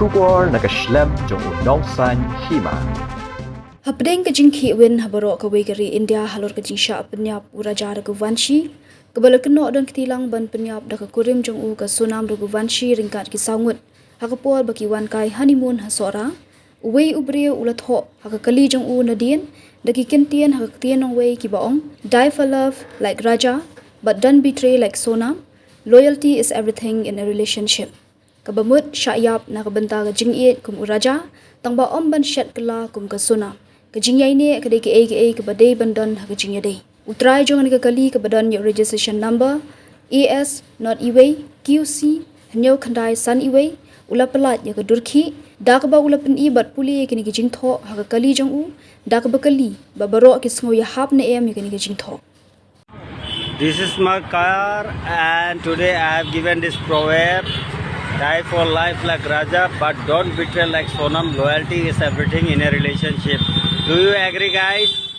Shubor nakaslem jong unongsan Hima. Hapdeng ke Pynkhih win habaro ke wegeri India halor ke Jingshet Pynïap uraja ke Vanshi kebala keno dan ketilang ban Pynïap da ke kurim jong u ke sunam ke Vanshi ringkat ke Saungut hakapol baki wan kai honeymoon hasora uwei ubre ulat ho hakakali jong u nadien daki kentien hakaktian ong wei ki baong die for love like raja but don't betray like sonam. Loyalty is everything in a relationship. Kabamut Shah na kabenta ke Jingjia kum uraja tangba om ban shet kela kum ke sunam. Ke Jingjia ini ke ke badai bandan ke Jingjia dei. Utrai jong ke kali ke badan your registration number AS not iway QC hnyau khandai san iway ula pelat ya ke durki da ke ba ula pen ibat puli ke ni ke jingtho ha ke kali jong u da ke bakali ba baro ke sngo ya hap ne em ke ni ke jingtho. This is my car and today I have given this proverb: die for life like Raja but don't betray like Sonam. Loyalty is everything in a relationship. Do you agree, guys?